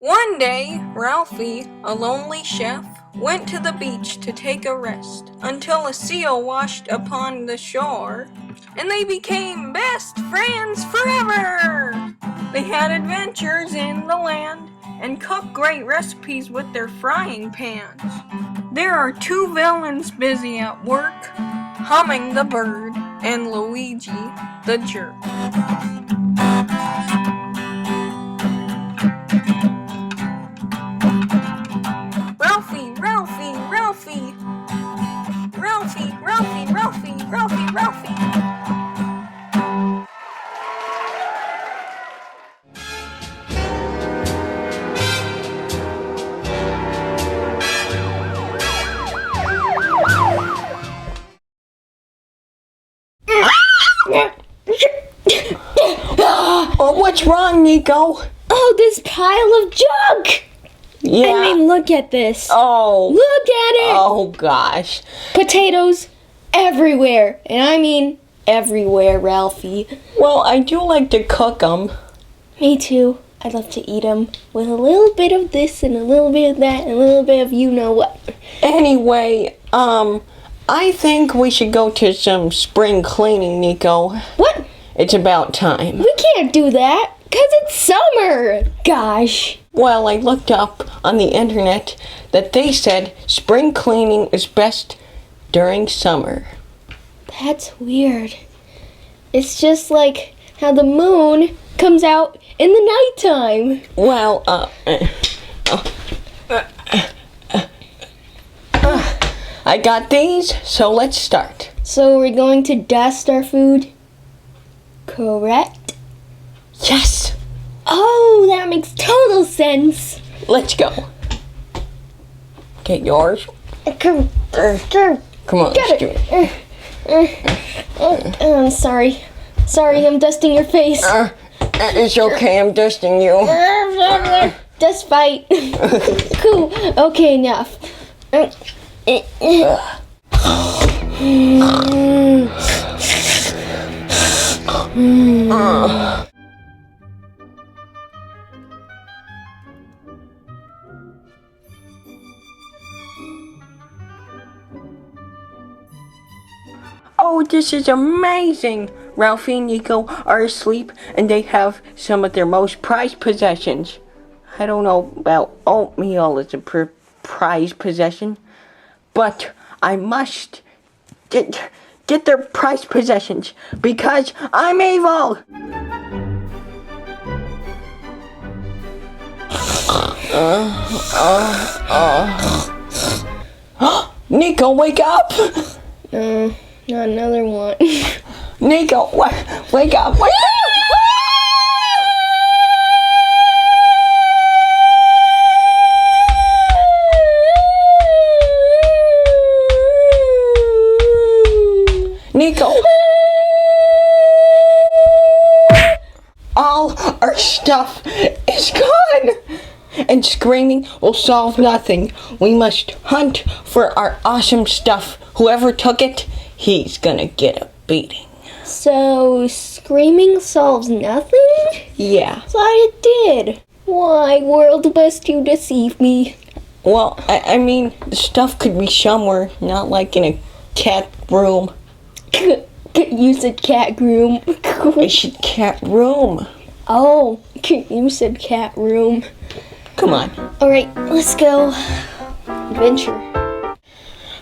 One day, Ralphie, a lonely chef, went to the beach to take a rest until a seal washed upon the shore, and they became best friends forever! They had adventures in the land and cooked great recipes with their frying pans. There are two villains busy at work, Humming the Bird and Luigi the Jerk. Ralphie, Ralphie, Ralphie! Ralphie, Ralphie, Ralphie, Ralphie, Ralphie! Oh, what's wrong, Nico? Oh, this pile of junk! Yeah. I mean, look at this. Oh. Look at it! Oh, gosh. Potatoes everywhere. And I mean everywhere, Ralphie. Well, I do like to cook them. Me too. I love to eat them with a little bit of this and a little bit of that and a little bit of you-know-what. Anyway, I think we should go to some spring cleaning, Nico. What? It's about time. We can't do that, because it's summer. Gosh. Well, I looked up on the internet that they said spring cleaning is best during summer. That's weird. It's just like how the moon comes out in the nighttime. Well, I got these, so let's start. So we're going to dust our food? Correct? Yes! Oh, that makes total sense. Let's go. Okay, yours. Come on, let's do it. I'm sorry. Sorry, I'm dusting your face. It's okay, I'm dusting you. Dust fight. Cool. Okay, enough. Oh, this is amazing! Ralphie and Nico are asleep and they have some of their most prized possessions. I don't know about oatmeal as a prized possession, but I must get their prized possessions because I'm evil! Nico, wake up! Not another one. Nico, wake up! Wake up! Nico! All our stuff is gone! And screaming will solve nothing. We must hunt for our awesome stuff. Whoever took it, he's gonna get a beating. So, screaming solves nothing? Yeah. Thought it did. Why, world, must you deceive me? Well, I mean, the stuff could be somewhere, not like in a cat room. You said cat room. I said cat room. Oh, you said cat room. Come on. Alright, let's go. Adventure.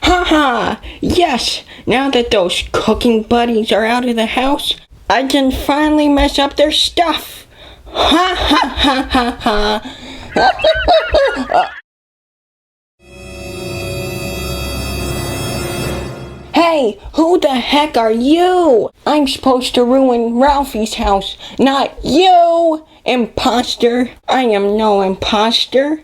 Haha! Yes! Now that those cooking buddies are out of the house, I can finally mess up their stuff! Ha ha ha ha ha! Hey, who the heck are you? I'm supposed to ruin Ralphie's house, not you, imposter. I am no imposter.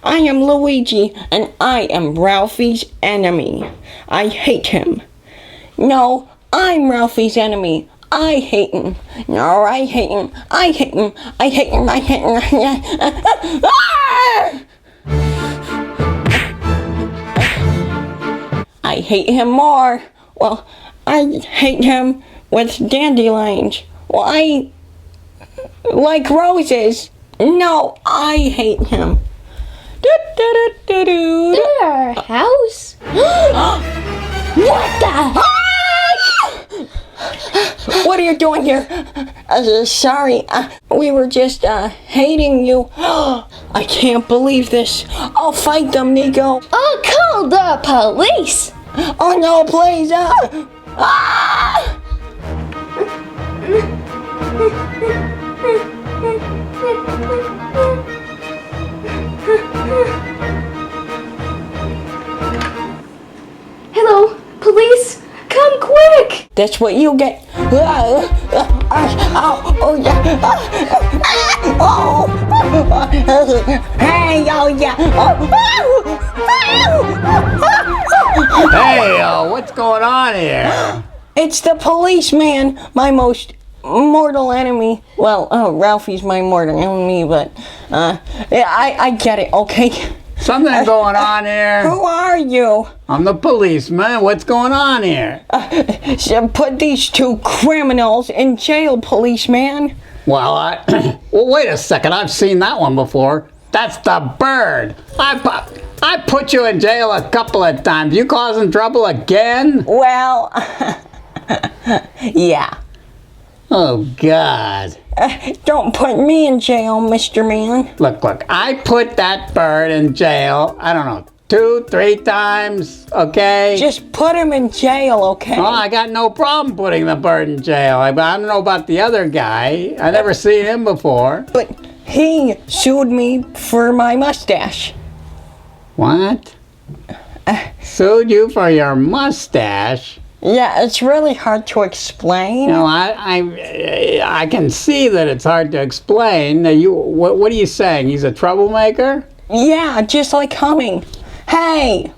I am Luigi, and I am Ralphie's enemy. I hate him. No, I'm Ralphie's enemy. I hate him. No, I hate him. I hate him. I hate him. I hate him. I hate him more. Well, I hate him with dandelions. Well, I like roses. No, I hate him. Our house? What the heck? What are you doing here? Sorry, we were just hating you. I can't believe this. I'll fight them, Nico. I'll call the police. Oh no, please. Ah! Hello, police, come quick. That's what you get. Oh yeah. Hey, oh yeah. Hey, what's going on here? It's the policeman, my most mortal enemy. Well, Ralphie's my mortal enemy, but yeah, I get it. Okay. Something going on here. Who are you? I'm the policeman. What's going on here? So put these two criminals in jail, policeman. Well, well, wait a second. I've seen that one before. That's the bird. I put you in jail a couple of times. You causing trouble again? Well, yeah. Oh, God. Don't put me in jail, Mr. Man. Look, I put that bird in jail, I don't know, 2-3 times, okay? Just put him in jail, okay? Oh, I got no problem putting the bird in jail. I don't know about the other guy. I never seen him before. But he sued me for my mustache. What? Sued you for your mustache? Yeah, it's really hard to explain. You know, I can see that it's hard to explain. What are you saying? He's a troublemaker? Yeah, just like humming. Hey!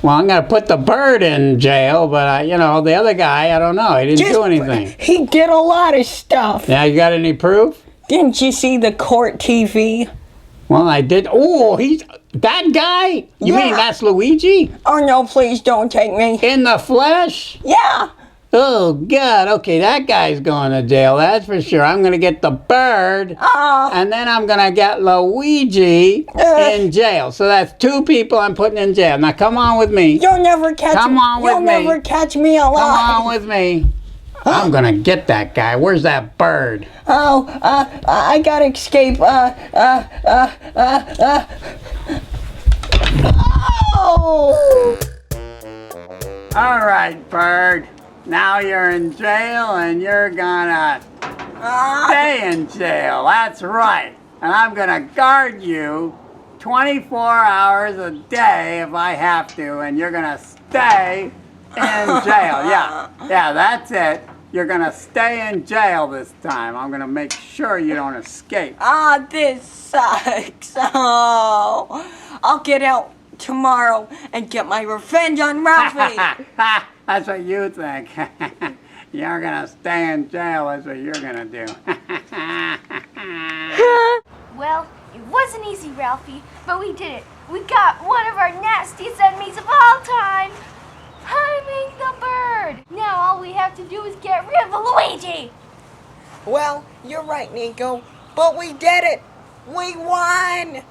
Well, I'm gonna put the bird in jail, but you know, the other guy, I don't know. He didn't do anything. He did a lot of stuff. Yeah, you got any proof? Didn't you see the court TV? Well, I did. Oh, he's that guy? You Yeah. mean that's Luigi? Oh no, please don't take me. In the flesh? Yeah! Oh, God. Okay, that guy's going to jail, that's for sure. I'm going to get the bird, and then I'm going to get Luigi in jail. So that's 2 people I'm putting in jail. Now, come on with me. You'll never catch me. Come on with me. You'll never catch me alive. Come on with me. I'm going to get that guy. Where's that bird? Oh, I gotta escape. Oh! All right, bird. Now you're in jail, and you're gonna stay in jail. That's right. And I'm gonna guard you 24 hours a day if I have to, and you're gonna stay in jail. Yeah, that's it. You're gonna stay in jail this time. I'm gonna make sure you don't escape. This sucks. Oh, I'll get out tomorrow and get my revenge on Ralphie. That's what you think. You're gonna stay in jail, that's what you're gonna do. Well, it wasn't easy, Ralphie, but we did it. We got one of our nastiest enemies of all time, Timing the bird. Now all we have to do is get rid of Luigi. Well, you're right, Nico, but we did it. We won.